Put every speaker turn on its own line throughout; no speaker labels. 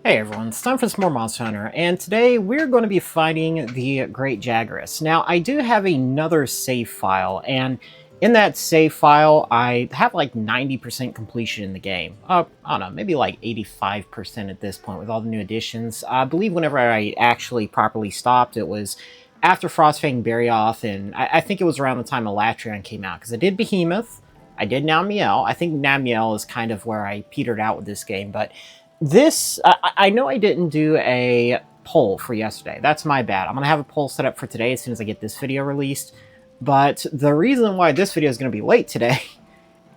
Hey everyone, it's time for some more Monster Hunter, and today we're going to be fighting the Great Jagras. Now, I do have another save file, and in that save file, I have like 90% completion in the game. I don't know, maybe like 85% at this point with all the new additions. I believe whenever I actually properly stopped, it was after Frostfang Barioth, and I think it was around the time Elatrion came out, because I did Behemoth, I did Namiel. I think Namiel is kind of where I petered out with this game, but I know I didn't do a poll for yesterday. That's my bad. I'm going to have a poll set up for today as soon as I get this video released. But the reason why this video is going to be late today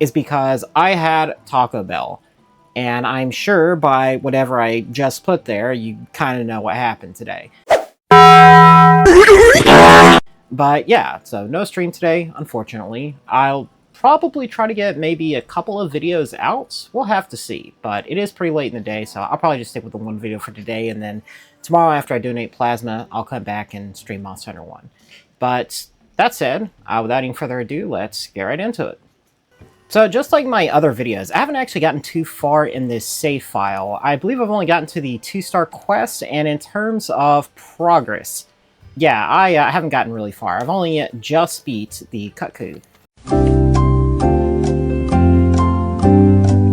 is because I had Taco Bell. And I'm sure by whatever I just put there, you kind of know what happened today. But yeah, so no stream today, unfortunately. I'll probably try to get maybe a couple of videos out. We'll have to see, but it is pretty late in the day, so I'll probably just stick with the one video for today, and then tomorrow after I donate plasma, I'll come back and stream Monster Hunter 1. But that said, without any further ado, let's get right into it. So just like my other videos, I haven't actually gotten too far in this save file. I believe I've only gotten to the 2-star quest, and in terms of progress, yeah, I haven't gotten really far. I've only just beat the Kut-Ku.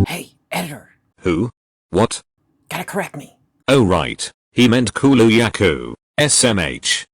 Hey, editor.
Who? What?
Gotta correct me.
Oh right, he meant Kulu-Ya-Ku, SMH.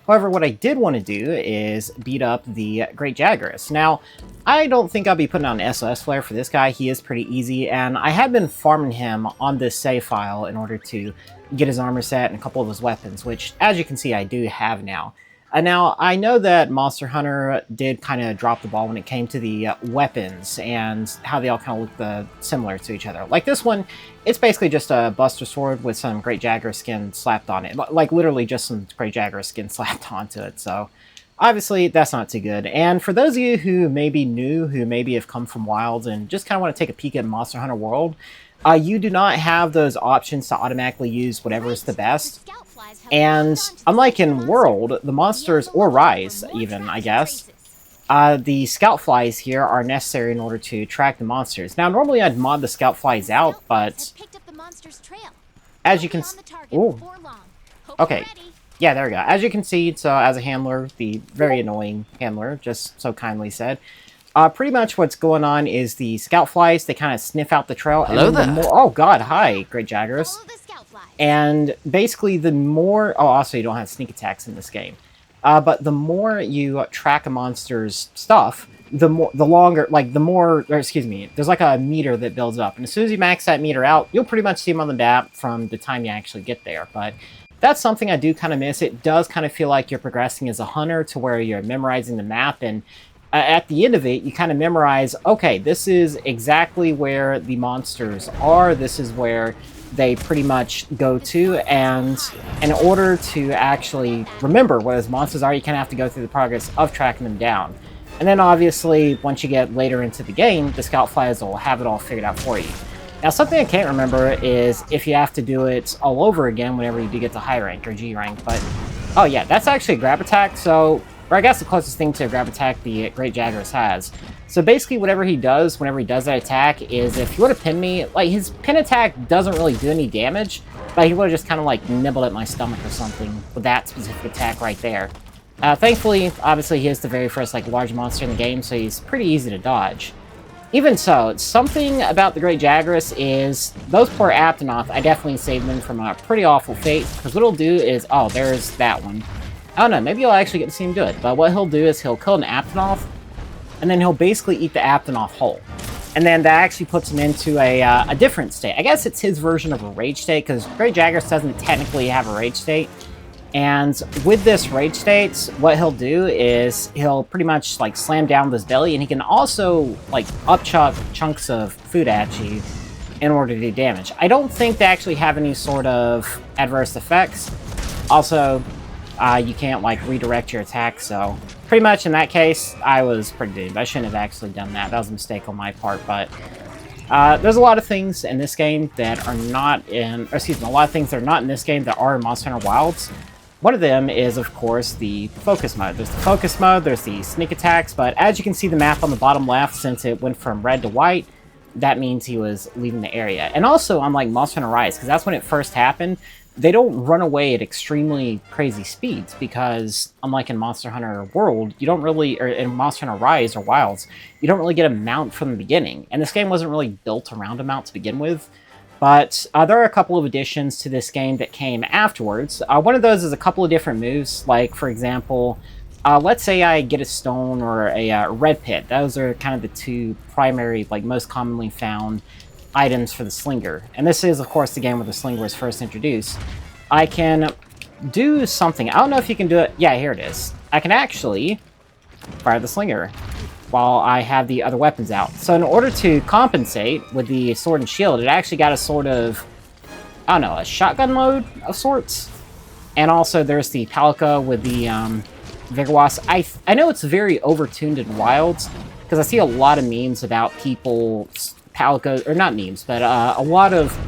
However, what I did want to do is beat up the Great Jagras. Now, I don't think I'll be putting on SOS Flare for this guy. He is pretty easy, and I have been farming him on this save file in order to get his armor set and a couple of his weapons, which, as you can see, I do have now. Now, I know that Monster Hunter did kind of drop the ball when it came to the weapons and how they all kind of look similar to each other. Like this one, it's basically just a Buster Sword with some Great Jagras skin slapped on it. Like literally just some Great Jagras skin slapped onto it, so obviously that's not too good. And for those of you who may be new, who maybe have come from Wilds and just kind of want to take a peek at Monster Hunter World, you do not have those options to automatically use whatever is the best. And unlike in World, the monsters, or Rise even, I guess, the Scout Flies here are necessary in order to track the monsters. Now, normally I'd mod the Scout Flies out, but as you can see... Ooh. Okay. Yeah, there we go. As you can see, so as a handler, the very annoying handler, just so kindly said, pretty much what's going on is the Scout Flies, they kind of sniff out the trail.
Hello
and
there.
Oh god, hi, Great Jagras. And basically the more... Oh, also you don't have sneak attacks in this game. But the more you track a monster's stuff, the longer, like the more, or excuse me, there's like a meter that builds up. And as soon as you max that meter out, you'll pretty much see him on the map from the time you actually get there. But that's something I do kind of miss. It does kind of feel like you're progressing as a hunter to where you're memorizing the map, and at the end of it, you kind of memorize, okay, this is exactly where the monsters are, this is where they pretty much go to, and in order to actually remember where those monsters are, you kind of have to go through the progress of tracking them down. And then obviously, once you get later into the game, the Scout Flies will have it all figured out for you. Now, something I can't remember is if you have to do it all over again whenever you do get to high rank or G rank, but oh yeah, that's actually a grab attack, so, or I guess the closest thing to a grab attack the Great Jagras has. So basically whatever he does whenever he does that attack is, if he would have pinned me, like his pin attack doesn't really do any damage, but he would have just kind of like nibbled at my stomach or something with that specific attack right there. Thankfully, obviously he is the very first like large monster in the game, so he's pretty easy to dodge. Even so, something about the Great Jagras is, those poor Aptonoth, I definitely saved them from a pretty awful fate, because what he'll do is, oh, there's that one. I don't know, maybe you'll actually get to see him do it, but what he'll do is he'll kill an Aptonoth, and then he'll basically eat the Aptonoth whole. And then that actually puts him into a different state. I guess it's his version of a rage state, because Great Jagras doesn't technically have a rage state. And with this rage state, what he'll do is he'll pretty much like slam down with his belly, and he can also like upchuck chunks of food at you in order to do damage. I don't think they actually have any sort of adverse effects. Also, you can't like redirect your attack, so pretty much in that case, I was pretty doomed. I shouldn't have actually done that. That was a mistake on my part, but there's a lot of things in this game that are not in, or excuse me, a lot of things that are not in this game that are in Monster Hunter Wilds. One of them is, of course, the focus mode. There's the focus mode, there's the sneak attacks, but as you can see the map on the bottom left, since it went from red to white, that means he was leaving the area. And also, unlike Monster Hunter Rise, because that's when it first happened, they don't run away at extremely crazy speeds, because unlike in Monster Hunter World, you don't really, or in Monster Hunter Rise or Wilds, you don't really get a mount from the beginning. And this game wasn't really built around a mount to begin with. But there are a couple of additions to this game that came afterwards. One of those is a couple of different moves, like, for example, let's say I get a stone or a red pit. Those are kind of the two primary, like, most commonly found items for the Slinger. And this is, of course, the game where the Slinger was first introduced. I can do something. I don't know if you can do it. Yeah, here it is. I can actually fire the Slinger while I have the other weapons out. So in order to compensate with the sword and shield, it actually got a sort of, I don't know, a shotgun mode of sorts. And also there's the Palika with the Vigorwasp. I know it's very overtuned in Wilds, because I see a lot of memes about people's Palicos, or not memes, but a lot of,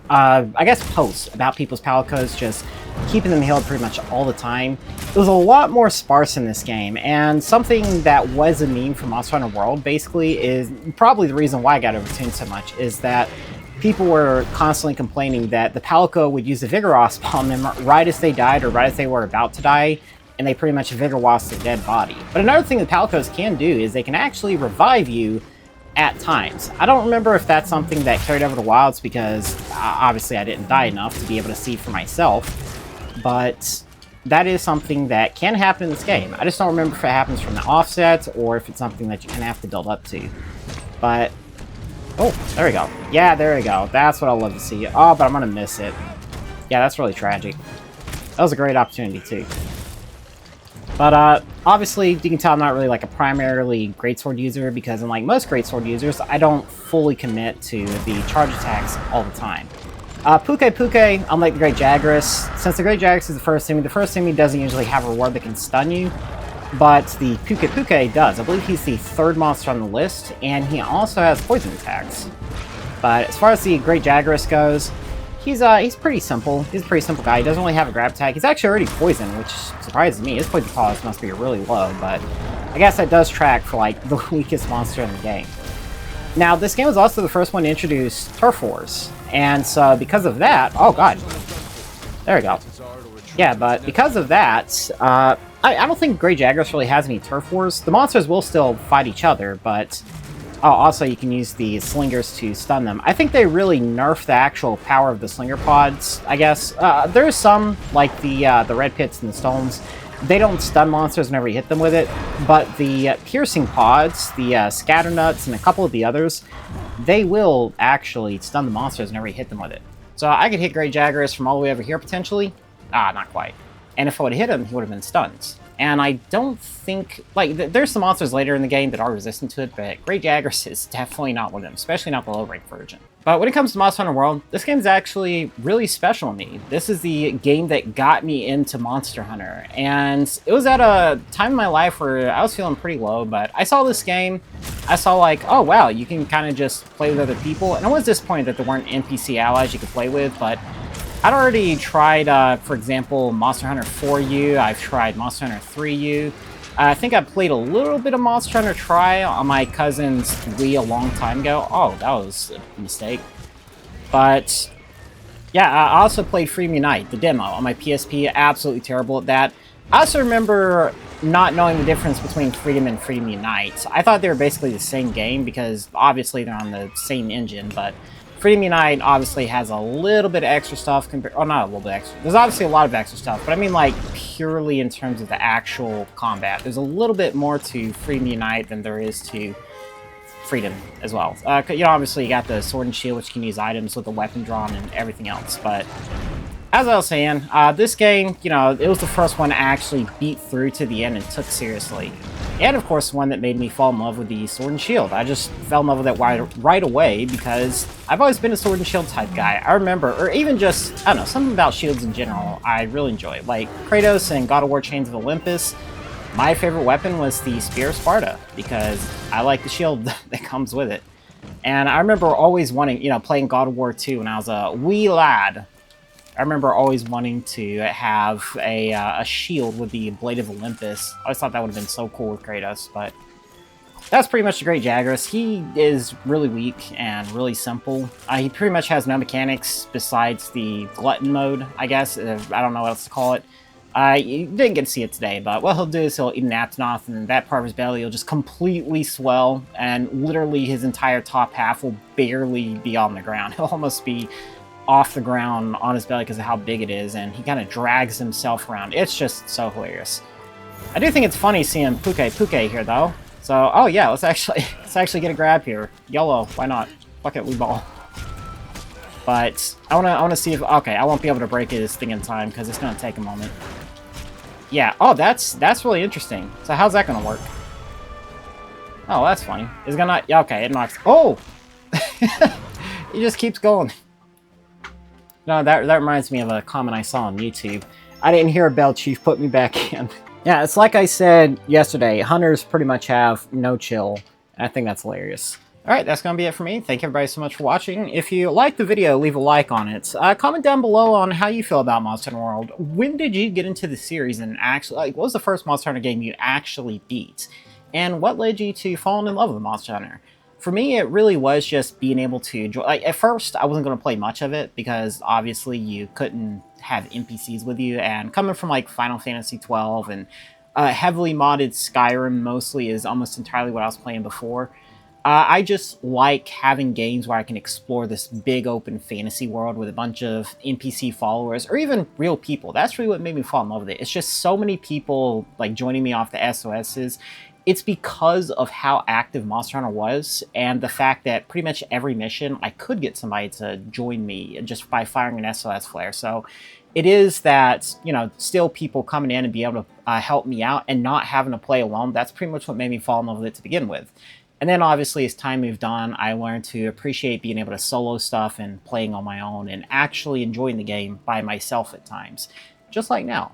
I guess, posts about people's Palicos just keeping them healed pretty much all the time. It was a lot more sparse in this game, and something that was a meme from Monster Hunter World, basically, is probably the reason why I got overtuned so much, is that people were constantly complaining that the Palico would use the Vigorwasp on them right as they died, or right as they were about to die, and they pretty much Vigorwasp their dead body. But another thing the Palicos can do is they can actually revive you at times. I don't remember if that's something that carried over to Wilds, because obviously I didn't die enough to be able to see for myself, but that is something that can happen in this game. I just don't remember if it happens from the offset, or if it's something that you kind of have to build up to. But, oh, there we go. Yeah, there we go. That's what I love to see. Oh, but I'm gonna miss it. Yeah, that's really tragic. That was a great opportunity, too. But, obviously, you can tell I'm not really, like, a primarily greatsword user, because unlike most greatsword users, I don't fully commit to the charge attacks all the time. Puke, unlike the Great Jagras, since the Great Jagras is the first enemy doesn't usually have a reward that can stun you, but the Puke does. I believe he's the third monster on the list, and he also has poison attacks. But as far as the Great Jagras goes, he's pretty simple. He's a pretty simple guy. He doesn't really have a grab attack. He's actually already poisoned, which surprises me. His poison tolerance must be really low, but I guess that does track for, like, the weakest monster in the game. Now, this game was also the first one to introduce Turf Wars, and so because of that, oh god, there we go. Yeah, but because of that, I don't think Great Jagras really has any Turf Wars. The monsters will still fight each other, but also you can use the Slingers to stun them. I think they really nerfed the actual power of the Slinger pods, I guess. There's some, like the Red Pits and the Stones, they don't stun monsters whenever you hit them with it, but the Piercing pods, the Scatter Nuts, and a couple of the others, they will actually stun the monsters whenever you hit them with it. So I could hit Great Jagras from all the way over here, potentially. Not quite. And if I would have hit him, he would have been stunned. And I don't think, like, there's some monsters later in the game that are resistant to it, but Great Jagras is definitely not one of them, especially not the low-rank version. But when it comes to Monster Hunter World, this game is actually really special to me. This is the game that got me into Monster Hunter, and it was at a time in my life where I was feeling pretty low, but I saw this game, I saw like, oh wow, you can kind of just play with other people, and I was disappointed that there weren't NPC allies you could play with, but I'd already tried, for example, Monster Hunter 4U, I've tried Monster Hunter 3U, I think I played a little bit of Monster Hunter Tri on my cousin's Wii a long time ago. Oh, that was a mistake. But, yeah, I also played Freedom Unite, the demo, on my PSP. Absolutely terrible at that. I also remember not knowing the difference between Freedom and Freedom Unite. I thought they were basically the same game because, obviously, they're on the same engine, but Freedom Unite obviously has a little bit of extra stuff compared... Oh, not a little bit extra. There's obviously a lot of extra stuff, but I mean, like, purely in terms of the actual combat. There's a little bit more to Freedom Unite than there is to Freedom as well. You know, obviously, you got the Sword and Shield, which you can use items with the weapon drawn and everything else, but as I was saying, this game, you know, it was the first one to actually beat through to the end and took seriously. And, of course, one that made me fall in love with the Sword and Shield. I just fell in love with it right away because I've always been a Sword and Shield type guy. I remember, or even just, I don't know, something about shields in general I really enjoy. Like Kratos and God of War Chains of Olympus, my favorite weapon was the Spear of Sparta because I like the shield that comes with it. And I remember always wanting, you know, playing God of War 2 when I was a wee lad. I remember always wanting to have a shield with the Blade of Olympus. I always thought that would have been so cool with Kratos, but that's pretty much the Great Jagras. He is really weak and really simple. He pretty much has no mechanics besides the glutton mode, I guess. I don't know what else to call it. You didn't get to see it today, but what he'll do is he'll eat an Aptonoth, and that part of his belly will just completely swell, and literally his entire top half will barely be on the ground. He'll almost be off the ground on his belly because of how big it is, and he kind of drags himself around. It's just so hilarious. I do think it's funny seeing Puke here, though. So, oh yeah, let's actually get a grab here. YOLO, why not? Fuck it, we ball. But I wanna see if okay, I won't be able to break this thing in time because it's gonna take a moment. Yeah. Oh, that's really interesting. So how's that gonna work? Oh, that's funny. It's gonna yeah, okay. It knocks. Oh, he just keeps going. No, that reminds me of a comment I saw on YouTube. I didn't hear a bell, Chief. Put me back in. Yeah, it's like I said yesterday, hunters pretty much have no chill, and I think that's hilarious. Alright, that's going to be it for me. Thank you everybody so much for watching. If you liked the video, leave a like on it. Comment down below on how you feel about Monster Hunter World. When did you get into the series and actually, like, what was the first Monster Hunter game you actually beat? And what led you to falling in love with Monster Hunter? For me, it really was just being able to enjoy. Like, at first, I wasn't going to play much of it because obviously you couldn't have NPCs with you. And coming from like Final Fantasy XII and heavily modded Skyrim mostly is almost entirely what I was playing before. I just like having games where I can explore this big open fantasy world with a bunch of NPC followers or even real people. That's really what made me fall in love with it. It's just so many people like joining me off the SOSs. It's because of how active Monster Hunter was and the fact that pretty much every mission I could get somebody to join me just by firing an SOS flare. So it is that, you know, still people coming in and be able to help me out and not having to play alone. That's pretty much what made me fall in love with it to begin with. And then obviously as time moved on, I learned to appreciate being able to solo stuff and playing on my own and actually enjoying the game by myself at times, just like now.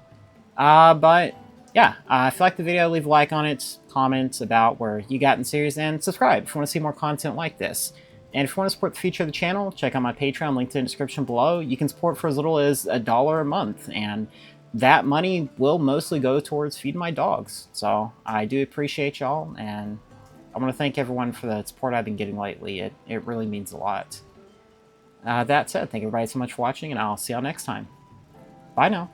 But yeah, if you liked the video, leave a like on it, comment about where you got in the series, and subscribe if you want to see more content like this. And if you want to support the future of the channel, check out my Patreon, linked in the description below. You can support for as little as $1 a month, and that money will mostly go towards feeding my dogs. So I do appreciate y'all, and I want to thank everyone for the support I've been getting lately. It really means a lot. That said, thank you everybody so much for watching, and I'll see y'all next time. Bye now.